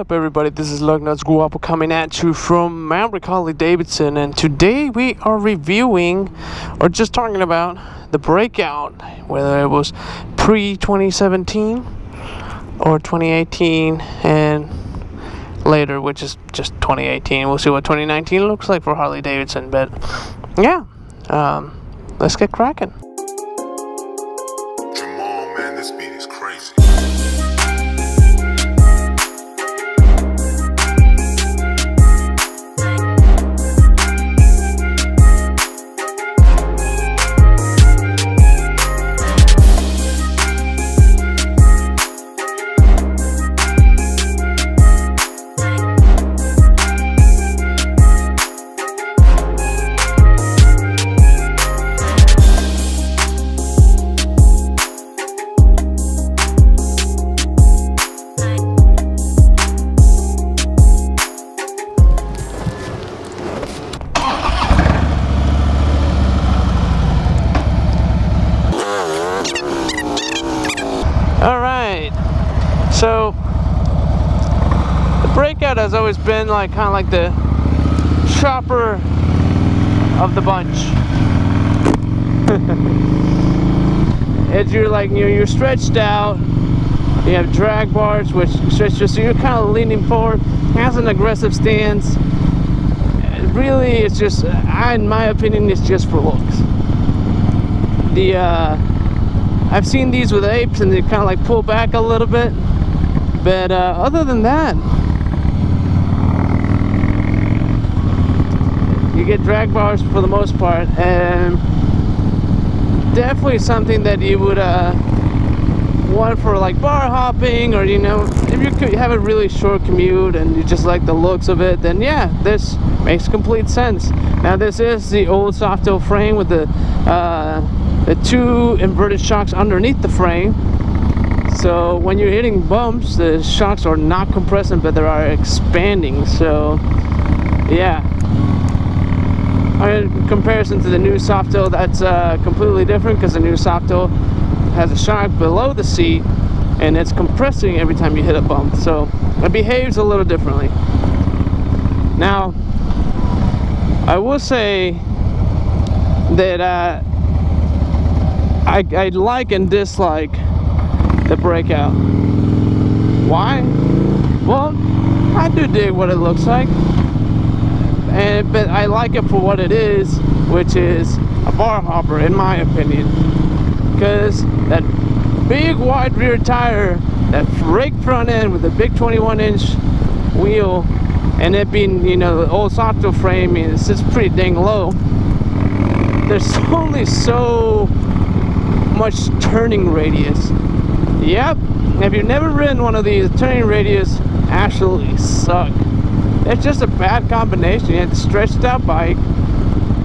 up, everybody? This is lugnuts.guapo coming at you from Maverick, Harley-Davidson, and today we are reviewing or just talking about the Breakout, whether it was pre-2017 or 2018 and later, which is just 2018. We'll see what 2019 looks like for Harley-Davidson, but yeah, let's get cracking. Man, this beat is crazy. Alright, so the Breakout has always been kind of like the chopper of the bunch. As you're stretched out, you have drag bars which stretch you, so you're kind of leaning forward, has an aggressive stance. Really, it's just, in my opinion, it's just for looks. I've seen these with apes and they kind of pull back a little bit, but other than that, you get drag bars for the most part, and definitely something that you would want for bar hopping, or if you could have a really short commute and you just like the looks of it, then yeah, this makes complete sense. Now this is the old Softail frame with the two inverted shocks underneath the frame, so when you're hitting bumps, the shocks are not compressing but they are expanding. So yeah, in comparison to the new Softail, that's completely different, because the new Softail has a shock below the seat and it's compressing every time you hit a bump, so it behaves a little differently. Now I will say that I like and dislike the Breakout. Why? Well, I do dig what it looks like, but I like it for what it is, which is a bar hopper, in my opinion. Because that big wide rear tire, that rake front end with a big 21-inch wheel, and it being, the old Softail frame, it's just pretty dang low. There's only so much turning radius. Yep, if you've never ridden one of these, turning radius actually suck. It's just a bad combination. You have a stretched out bike,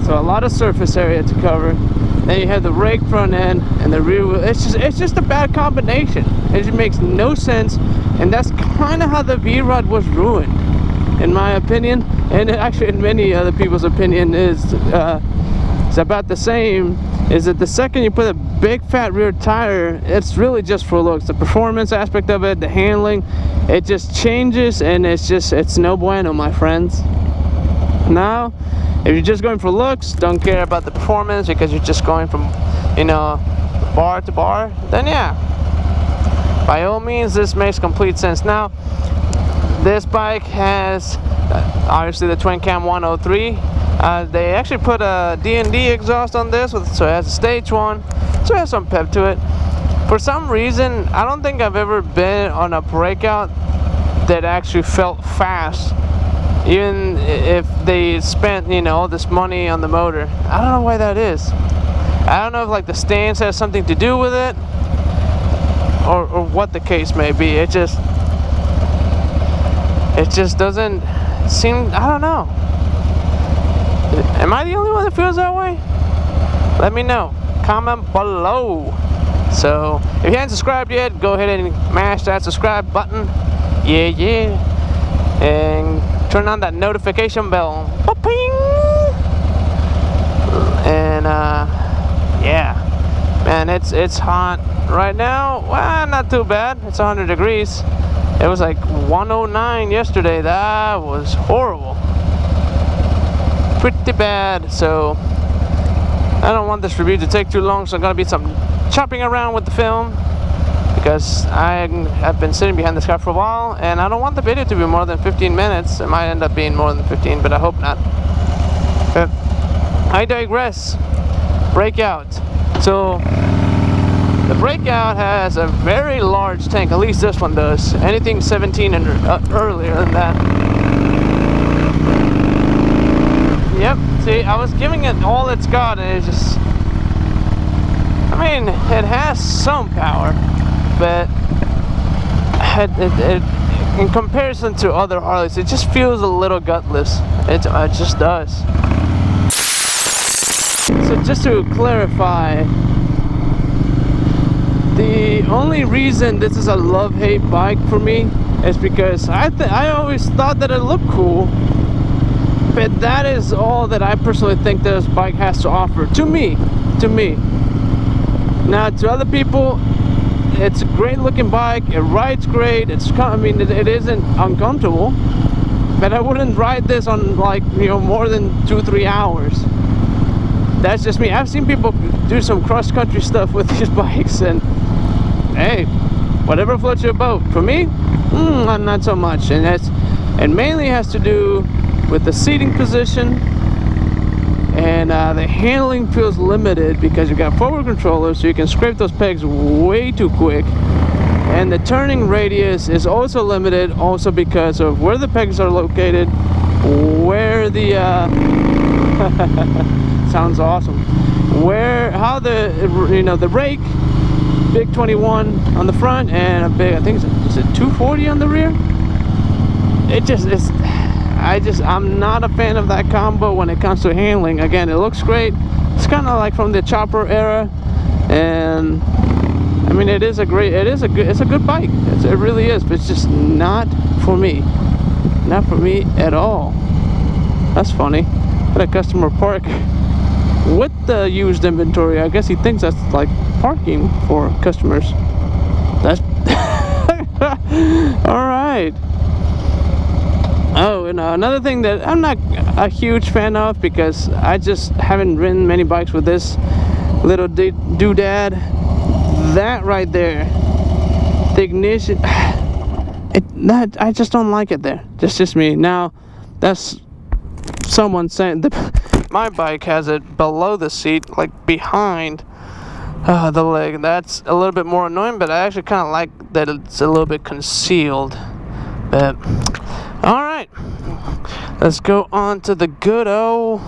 so a lot of surface area to cover. Then you have the rake front end and the rear wheel. It's just a bad combination. It just makes no sense, and that's kind of how the V-Rod was ruined, in my opinion, and actually in many other people's opinion is about the same. Is that the second you put a big fat rear tire, it's really just for looks. The performance aspect of it, the handling, it just changes, and it's no bueno, my friends. Now, if you're just going for looks, don't care about the performance because you're just going from, bar to bar, then yeah, by all means, this makes complete sense. Now, this bike has obviously the twin cam 103. They actually put a D&D exhaust on this, so it has a stage one, so it has some pep to it. For some reason, I don't think I've ever been on a Breakout that actually felt fast, even if they spent, all this money on the motor. I don't know why that is. I don't know if the stance has something to do with it, or what the case may be. It just doesn't seem, I don't know. Am I the only one that feels that way? Let me know. Comment below. So, if you haven't subscribed yet, go ahead and mash that subscribe button. Yeah. And turn on that notification bell. Ba-ping! And, yeah. Man, it's hot right now. Well, not too bad. It's 100 degrees. It was like 109 yesterday. That was horrible. Pretty bad. So I don't want this review to take too long, so I'm gonna be some chopping around with the film because I have been sitting behind this car for a while and I don't want the video to be more than 15 minutes. It might end up being more than 15, but I hope not. But I digress. Breakout. So the Breakout has a very large tank, at least this one does. Anything 17 and earlier than that. Yep, see, I was giving it all it's got and it just... I mean, it has some power, but in comparison to other Harleys, it just feels a little gutless. It just does. So just to clarify, the only reason this is a love-hate bike for me is because I always thought that it looked cool, but that is all that I personally think this bike has to offer to me. Now to other people, it's a great looking bike, it rides great, I mean it isn't uncomfortable, but I wouldn't ride this on like, you know, more than 2-3 hours. That's just me. I've seen people do some cross-country stuff with these bikes and hey, whatever floats your boat. For me, not so much, and it mainly has to do with the seating position, and the handling feels limited because you got forward controllers, so you can scrape those pegs way too quick, and the turning radius is also limited, also because of where the pegs are located, where the sounds awesome, how the, you know, the rake. Big 21 on the front and a big, I think it's a 240 on the rear. I'm not a fan of that combo when it comes to handling. Again, it looks great. It's kind of like from the chopper era, and I mean it's a good bike. It really is, but it's just not for me. Not for me at all. That's funny. Had a customer park with the used inventory. I guess he thinks that's like parking for customers. That's all right. Oh, and another thing that I'm not a huge fan of, because I just haven't ridden many bikes with this little doodad, that right there, the ignition, I just don't like it there. That's just me. Now that's someone saying my bike has it below the seat, like behind the leg. That's a little bit more annoying, but I actually kind of like that it's a little bit concealed. But all right, let's go on to the good old,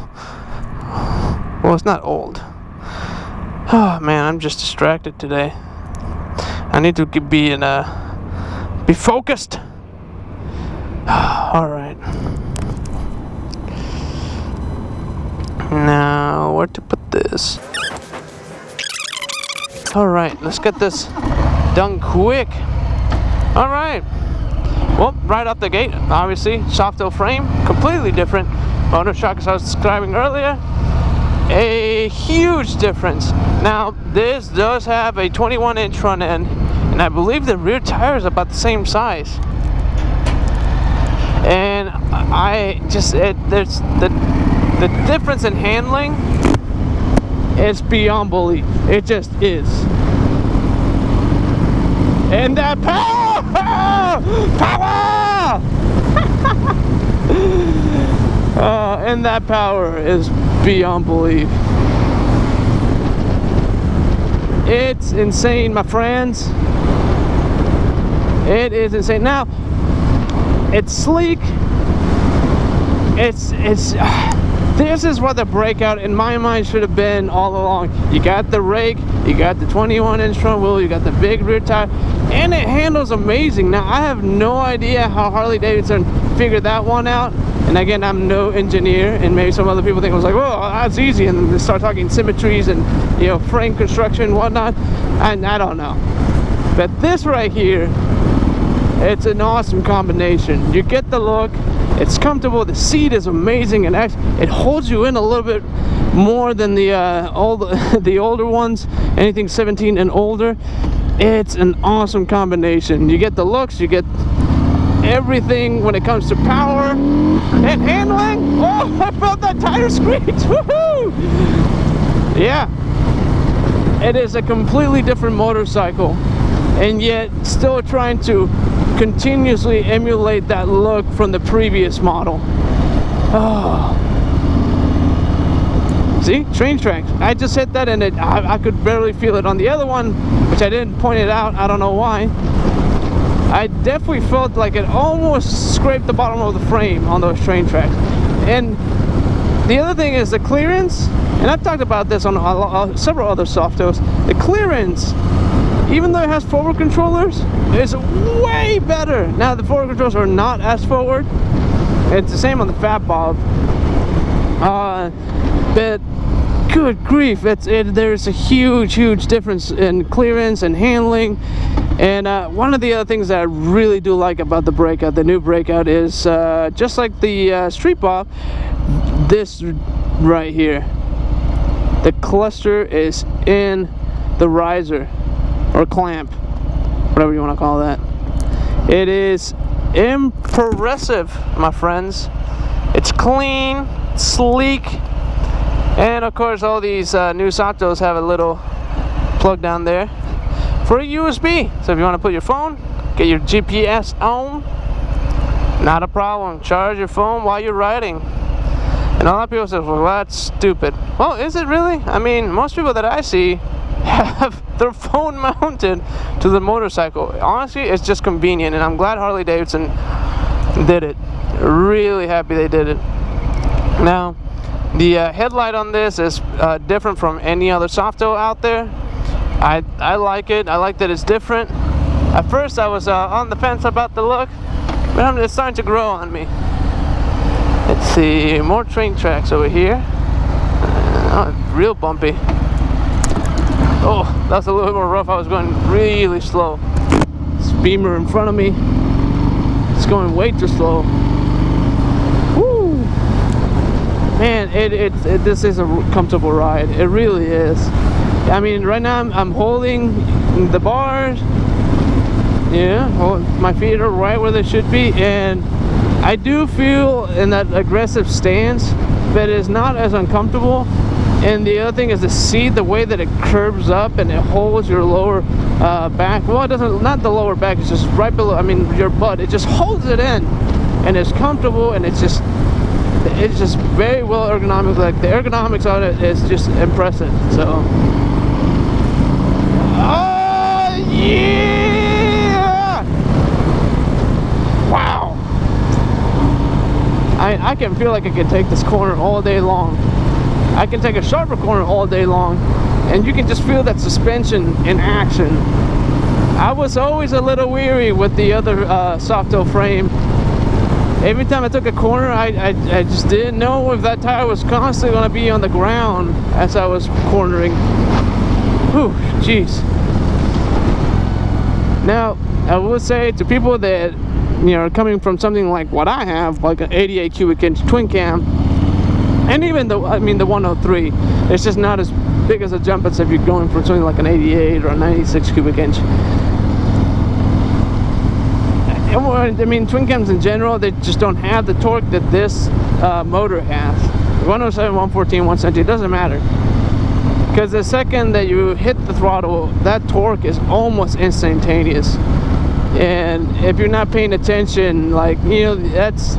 well, it's not old. Oh man, I'm just distracted today. I need to be focused. All right. Now, where to put this? Alright, let's get this done quick. Alright. Well, right off the gate, obviously, Softail frame, completely different. Motor shock, as I was describing earlier, a huge difference. Now, this does have a 21-inch front end, and I believe the rear tire is about the same size. And there's the difference in handling is beyond belief. It just is. And that power! And that power is beyond belief. It's insane, my friends. It is insane. Now, it's sleek. This is what the Breakout in my mind should have been all along. You got the rake, you got the 21-inch front wheel, you got the big rear tire, and it handles amazing. Now, I have no idea how Harley-Davidson figured that one out. And again, I'm no engineer, and maybe some other people think I was like, well, that's easy, and they start talking symmetries and, you know, frame construction and whatnot, and I don't know. But this right here, it's an awesome combination. You get the look, it's comfortable, the seat is amazing, and it holds you in a little bit more than the older ones, anything 17 and older. it's an awesome combination. You get the looks, you get everything when it comes to power and handling. Oh, I felt that tire screech. Woohoo! Yeah, it is a completely different motorcycle, and yet still trying to continuously emulate that look from the previous model. Oh, see, train tracks. I just hit that and I could barely feel it on the other one, which I didn't point it out. I don't know why. I definitely felt like it almost scraped the bottom of the frame on those train tracks. And the other thing is the clearance, and I've talked about this on several other Softails. The clearance, even though it has forward controllers, is way better. Now the forward controllers are not as forward. It's the same on the Fat Bob. But good grief, there's a huge difference in clearance and handling. And one of the other things that I really do like about the Breakout, the new Breakout, is just like the Street Bob, this right here, the cluster is in the riser or clamp, whatever you want to call that. It is impressive, my friends. It's clean, sleek, and of course all these new Softails have a little plug down there for a USB. So if you want to put your phone, get your GPS on, not a problem. Charge your phone while you're riding. And a lot of people say, well, that's stupid. Well, is it really? I mean, most people that I see have their phone mounted to the motorcycle. Honestly, it's just convenient, and I'm glad Harley-Davidson did it. Really happy they did it. Now, the headlight on this is different from any other Softail out there. I like it. I like that it's different. At first I was on the fence about the look, but it's starting to grow on me. Let's see, more train tracks over here. Real bumpy. Oh, that's a little bit more rough. I was going really slow. This Beamer in front of me, it's going way too slow. Woo! Man, this is a comfortable ride. It really is. I mean, right now I'm holding the bars. Yeah, my feet are right where they should be, and I do feel in that aggressive stance, but it's not as uncomfortable. And the other thing is the seat, the way that it curves up and it holds your lower back. Well, it doesn't, not the lower back, it's just right below, I mean, your butt. It just holds it in, and it's comfortable, and it's just very well ergonomic. Like, the ergonomics on it is just impressive. So, oh yeah! Wow! I can feel like I can take this corner all day long. I can take a sharper corner all day long, and you can just feel that suspension in action. I was always a little weary with the other Softail frame. Every time I took a corner, I just didn't know if that tire was constantly going to be on the ground as I was cornering. Whew, jeez. Now, I will say to people that, you know, coming from something like what I have, like an 88 cubic inch twin cam, and even the 103, it's just not as big as a jump as if you're going from something like an 88 or a 96 cubic inch. I mean, twin cams in general, they just don't have the torque that this motor has. 107, 114, 170, it doesn't matter. Because the second that you hit the throttle, that torque is almost instantaneous. And if you're not paying attention, like, you know, that's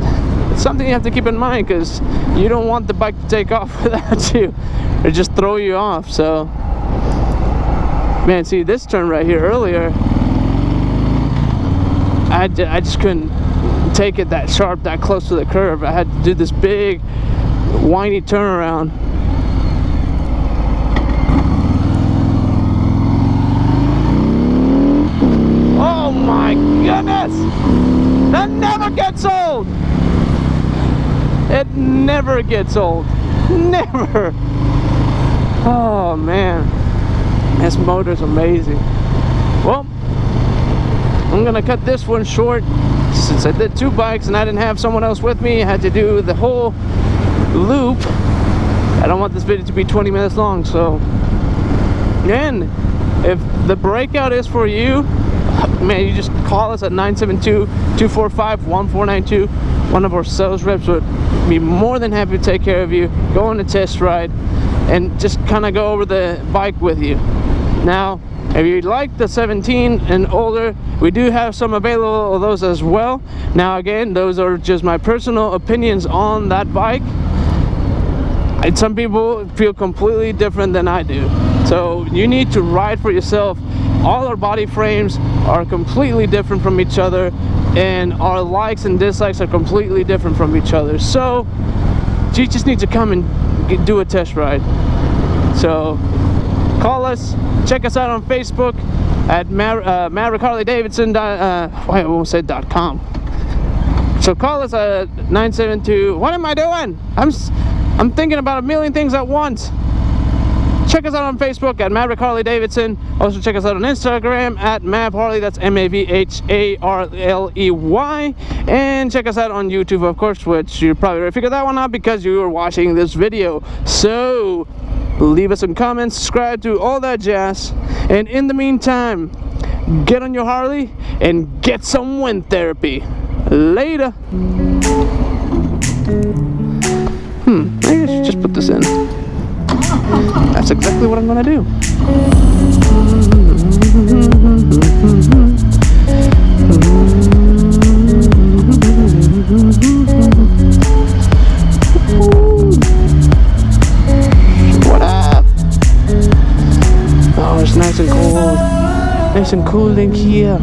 something you have to keep in mind, because you don't want the bike to take off without you, or just throw you off. So, man, see this turn right here earlier, I just couldn't take it that sharp, that close to the curve. I had to do this big, whiny turnaround. Oh my goodness! That never gets old! It never gets old. Never! Oh man, this motor's amazing. Well, I'm gonna cut this one short since I did two bikes and I didn't have someone else with me. I had to do the whole loop. I don't want this video to be 20 minutes long, so. And if the Breakout is for you, man, you just call us at 972-245-1492. One of our sales reps would be more than happy to take care of you, go on a test ride, and just kind of go over the bike with you. Now, if you like the 17 and older, we do have some available of those as well. Now again, those are just my personal opinions on that bike. And some people feel completely different than I do. So you need to ride for yourself. All our body frames are completely different from each other, and our likes and dislikes are completely different from each other. So you just need to come and do a test ride. So call us, check us out on Facebook at Maverick Harley-Davidson. I won't say .com. So call us at 972. What am I doing? I'm thinking about a million things at once. Check us out on Facebook at Maverick Harley-Davidson. Also check us out on Instagram at Mav Harley. That's MAVHARLEY. And check us out on YouTube, of course, which you probably already figured that one out because you were watching this video. So leave us some comments, subscribe to all that jazz. And in the meantime, get on your Harley and get some wind therapy. Later. Maybe I should just put this in. That's exactly what I'm gonna do. What up? Oh, it's nice and cold. Nice and cool in here.